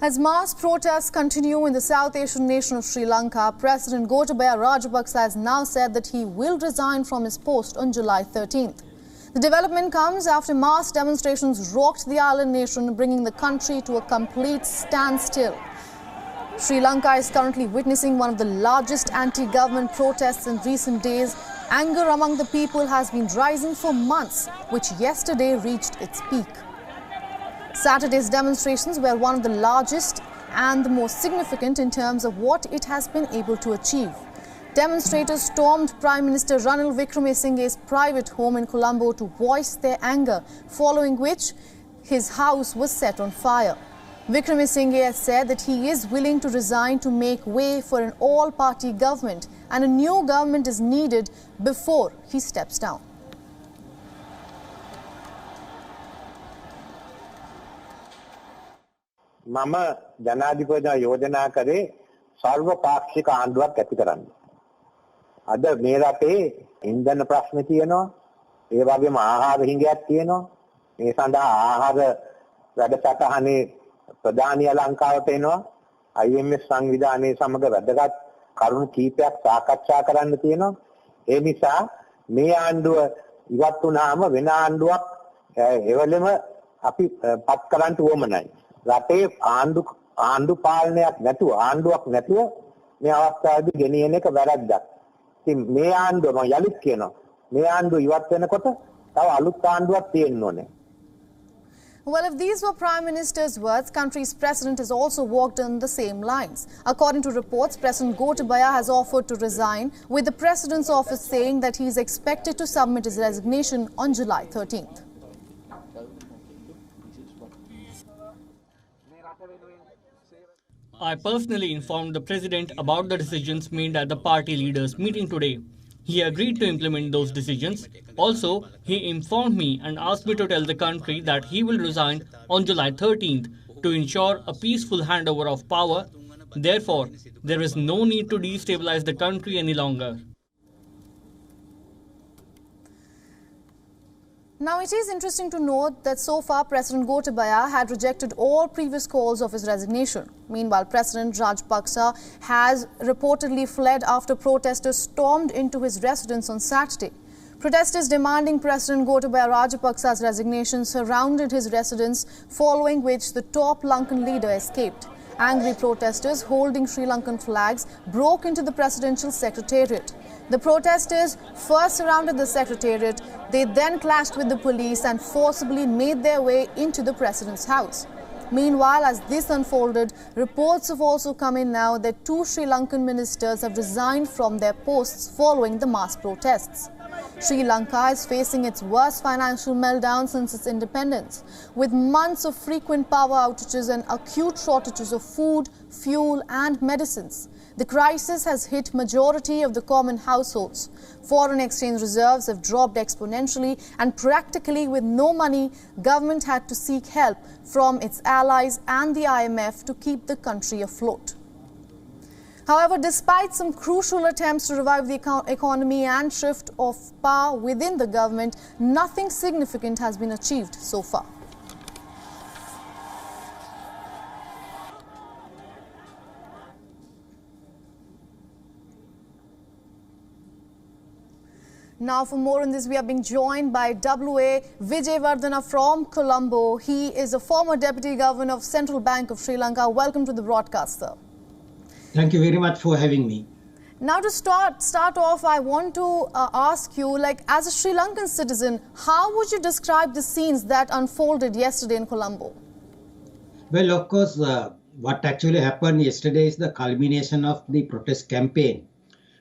As mass protests continue in the South Asian nation of Sri Lanka, President Gotabaya Rajapaksa has now said that he will resign from his post on July 13th. The development comes after mass demonstrations rocked the island nation, bringing the country to a complete standstill. Sri Lanka is currently witnessing one of the largest anti-government protests in recent days. Anger among the people has been rising for months, which yesterday reached its peak. Saturday's demonstrations were one of the largest and the most significant in terms of what it has been able to achieve. Demonstrators stormed Prime Minister Ranil Wickremesinghe's private home in Colombo to voice their anger, following which his house was set on fire. Wickremesinghe has said that he is willing to resign to make way for an all-party government, and a new government is needed before he steps down. මම ජනාධිපතිතුමා යෝජනා කරේ සර්ව පාක්ෂික ආණ්ඩුවක් ඇති කරන්න. අද මේ රටේ ඉන්ධන ප්‍රශ්න තියෙනවා. ඒ වගේම ආහාර හිඟයක් තියෙනවා. මේ සඳහා ආහාර වැඩසටහනේ ප්‍රධානිය ලංකාවට එනවා. IMF සංවිධානයේ සමග වැදගත් කරුණු කීපයක් සාකච්ඡා කරන්න තියෙනවා. ඒ නිසා මේ ආණ්ඩුව ඉවත් වුණාම වෙන ආණ්ඩුවක් එවලෙම අපි පත් කරන්න උවමනයි. රටේ ආණ්ඩු පාලනයක් නැතුව ආණ්ඩුවක් නැතුව මේ අවස්ථාවේදී ගෙනියන එක වැරද්දක්. ඉතින් මේ ආණ්ඩුව මම යලිත් කියනවා මේ ආණ්ඩුව ඉවත් වෙනකොට තව අලුත් ආණ්ඩුවක් තියෙන්න ඕනේ. Well, if these were Prime Minister's words, country's president has also walked on the same lines. According to reports, President Gotabaya has offered to resign, with the president's office saying that he is expected to submit his resignation on July 13th. I personally informed the president about the decisions made at the party leaders' meeting today. He agreed to implement those decisions. Also, he informed me and asked me to tell the country that he will resign on July 13th to ensure a peaceful handover of power. Therefore, there is no need to destabilize the country any longer. Now, it is interesting to note that so far President Gotabaya had rejected all previous calls of his resignation. Meanwhile, President Rajapaksa has reportedly fled after protesters stormed into his residence on Saturday. Protesters demanding President Gotabaya Rajapaksa's resignation surrounded his residence, following which the top Lankan leader escaped. Angry protesters holding Sri Lankan flags broke into the presidential secretariat. The protesters first surrounded the secretariat. They then clashed with the police and forcibly made their way into the president's house. Meanwhile, as this unfolded, reports have also come in now that 2 Sri Lankan ministers have resigned from their posts following the mass protests. Sri Lanka is facing its worst financial meltdown since its independence, with months of frequent power outages and acute shortages of food, fuel and medicines. The crisis has hit majority of the common households. Foreign exchange reserves have dropped exponentially, and practically with no money, government had to seek help from its allies and the IMF to keep the country afloat. However, despite some crucial attempts to revive the economy and shift of power within the government, nothing significant has been achieved so far. Now, for more on this, we are being joined by WA Vijayawardena from Colombo. He is a former Deputy Governor of Central Bank of Sri Lanka. Welcome to the broadcast, sir. Thank you very much for having me. Now, to start off, I want to ask you, as a Sri Lankan citizen, how would you describe the scenes that unfolded yesterday in Colombo? Well, of course, what actually happened yesterday is the culmination of the protest campaign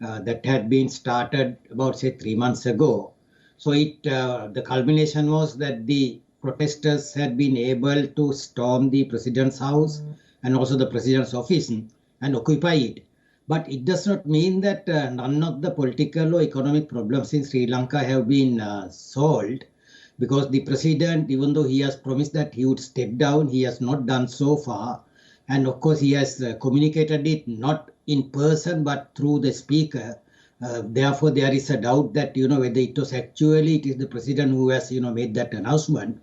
that had been started about, say, 3 months ago. So the culmination was that the protesters had been able to storm the president's house and also the president's office and occupy it. But it does not mean that none of the political or economic problems in Sri Lanka have been solved, because the president, even though he has promised that he would step down, he has not done so far. And of course, he has communicated it not in person but through the speaker. Therefore, there is a doubt that, whether it is the president who has, made that announcement.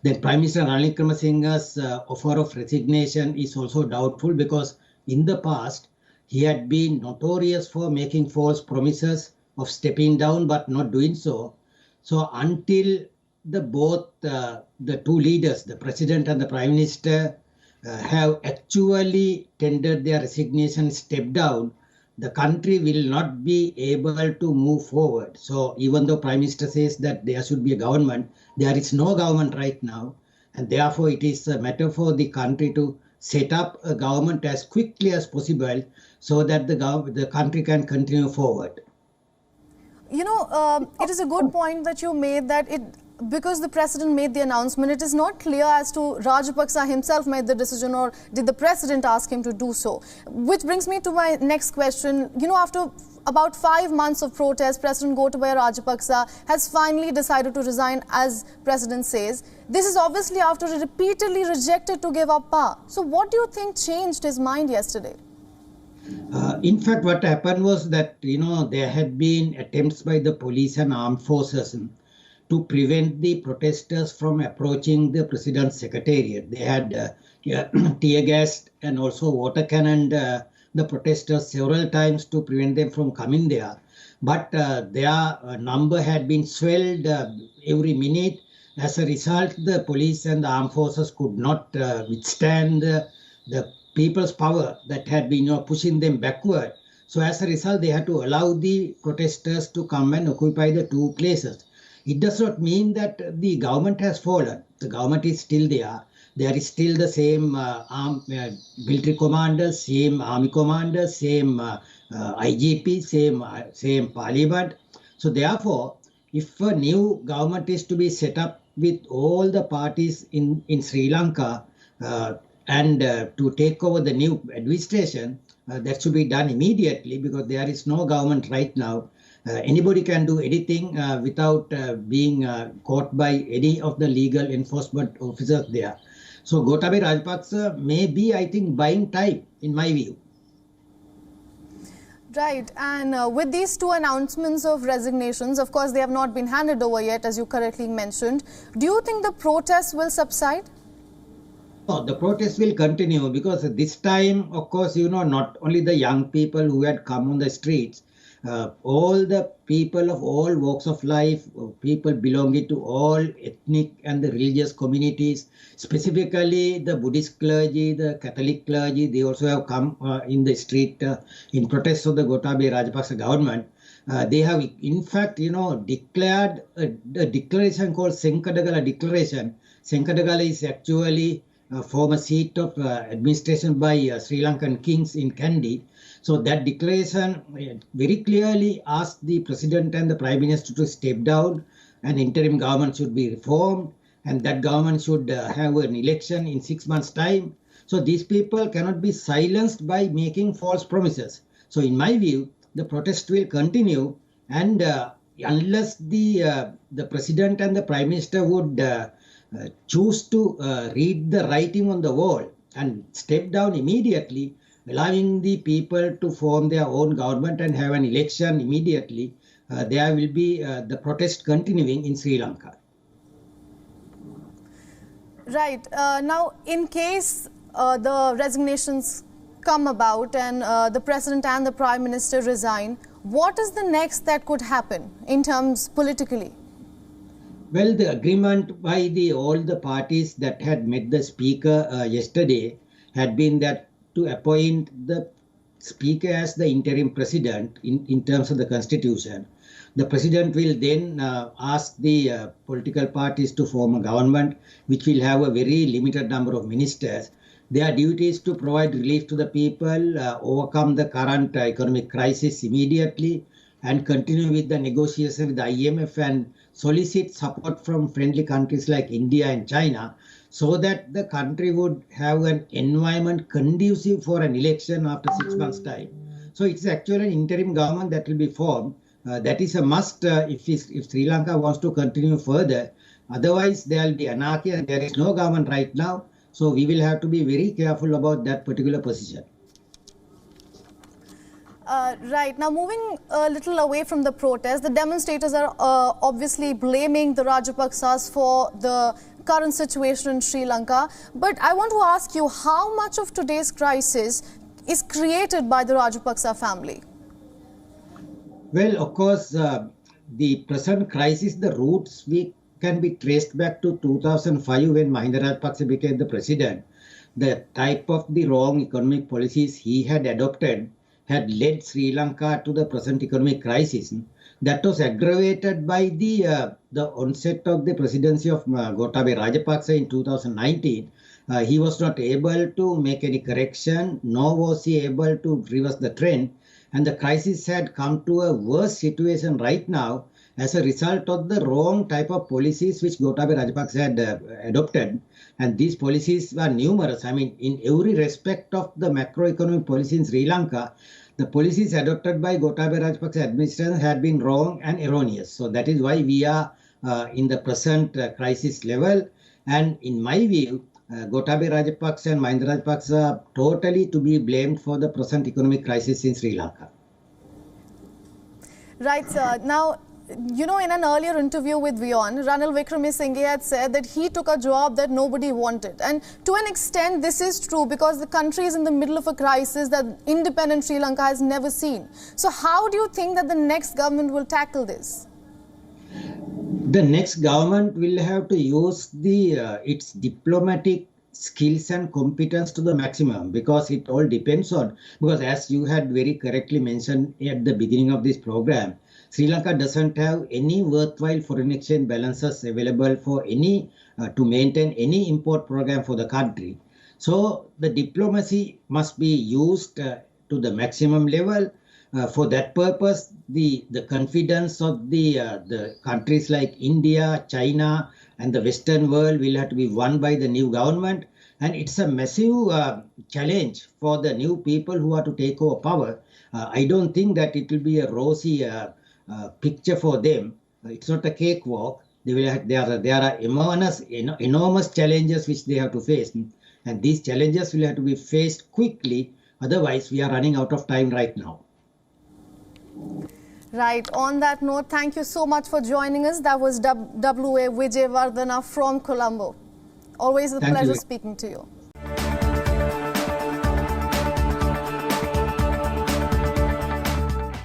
Then Prime Minister Ranil Wickremesinghe's offer of resignation is also doubtful because in the past he had been notorious for making false promises of stepping down but not doing so. So until both the two leaders, the President and the Prime Minister, have actually tendered their resignation, stepped down, the country will not be able to move forward. So even though Prime Minister says that there should be a government, there is no government right now. And therefore it is a matter for the country to set up a government as quickly as possible so that the country can continue forward. You know, it is a good point that you made that because the president made the announcement, it is not clear as to Rajapaksa himself made the decision or did the president ask him to do so. Which brings me to my next question. You know, after about 5 months of protest, President Gotabaya Rajapaksa has finally decided to resign, as president says. This is obviously after he repeatedly rejected to give up power. So what do you think changed his mind yesterday? In fact, what happened was that, there had been attempts by the police and armed forces to prevent the protesters from approaching the president's secretariat. They had tear gas and also water cannoned the protesters several times to prevent them from coming there. But their number had been swelled every minute. As a result, the police and the armed forces could not withstand the people's power that had been pushing them backward. So as a result, they had to allow the protesters to come and occupy the two places. It does not mean that the government has fallen. The government is still there. There is still the same military commanders, same army commanders, same IGP, same parliament. So therefore, if a new government is to be set up with all the parties in Sri Lanka and to take over the new administration, that should be done immediately because there is no government right now. Anybody can do anything without being caught by any of the legal enforcement officers there. So Gotabaya Rajapaksa may be, I think, buying time, in my view. Right, and with these two announcements of resignations, of course, they have not been handed over yet, as you correctly mentioned. Do you think the protests will subside? Oh, the protests will continue because this time, of course, not only the young people who had come on the streets, all the people of all walks of life, people belonging to all ethnic and the religious communities, specifically the Buddhist clergy, the Catholic clergy, they also have come in the street in protest of the Gotabaya Rajapaksa government. They have, in fact, declared a declaration called Senkadagala Declaration. Senkadagala is actually a former seat of administration by Sri Lankan kings in Kandy. So that declaration very clearly asked the president and the prime minister to step down. An interim government should be reformed and that government should have an election in 6 months' time. So these people cannot be silenced by making false promises. So in my view, the protest will continue and unless the president and the prime minister would choose to read the writing on the wall and step down immediately, allowing the people to form their own government and have an election immediately, there will be the protest continuing in Sri Lanka. Right. Now, in case the resignations come about and the president and the prime minister resign, what is the next that could happen in terms politically? Well, the agreement by all the parties that had met the speaker yesterday had been that to appoint the speaker as the interim president in terms of the constitution. The president will then ask the political parties to form a government which will have a very limited number of ministers. Their duty is to provide relief to the people, overcome the current economic crisis immediately, and continue with the negotiation with the IMF and solicit support from friendly countries like India and China, so that the country would have an environment conducive for an election after 6 months' time. So it's actually an interim government that will be formed. That is a must if Sri Lanka wants to continue further. Otherwise, there will be anarchy and there is no government right now. So we will have to be very careful about that particular position. Right. Now, moving a little away from the protest, the demonstrators are obviously blaming the Rajapaksas for the current situation in Sri Lanka. But I want to ask you, how much of today's crisis is created by the Rajapaksa family? Well, of course, the present crisis, the roots can be traced back to 2005 when Mahinda Rajapaksa became the president. The type of the wrong economic policies he had adopted had led Sri Lanka to the present economic crisis. That was aggravated by the onset of the presidency of Gotabaya Rajapaksa in 2019. He was not able to make any correction, nor was he able to reverse the trend. And the crisis had come to a worse situation right now as a result of the wrong type of policies which Gotabaya Rajapaksa had adopted. And these policies were numerous. I mean, in every respect of the macroeconomic policy in Sri Lanka, the policies adopted by Gotabaya Rajapaksa administration had been wrong and erroneous. So that is why we are in the present crisis level. And in my view, Gotabaya Rajapaksa and Mahinda Rajapaksa are totally to be blamed for the present economic crisis in Sri Lanka. Right, sir. Now, you know, in an earlier interview with WION, Ranil Wickremesinghe had said that he took a job that nobody wanted. And to an extent, this is true because the country is in the middle of a crisis that independent Sri Lanka has never seen. So how do you think that the next government will tackle this? The next government will have to use its diplomatic skills and competence to the maximum, because it all depends on, because as you had very correctly mentioned at the beginning of this program, Sri Lanka doesn't have any worthwhile foreign exchange balances available for any to maintain any import program for the country. So the diplomacy must be used to the maximum level. For that purpose, the confidence of the countries like India, China, and the Western world will have to be won by the new government. And it's a massive challenge for the new people who are to take over power. I don't think that it will be a rosy picture for them. It's not a cakewalk. There are enormous challenges which they have to face. And these challenges will have to be faced quickly. Otherwise, we are running out of time right now. Right. On that note, thank you so much for joining us. That was W.A. Vijayawardena from Colombo. Always a pleasure speaking to you.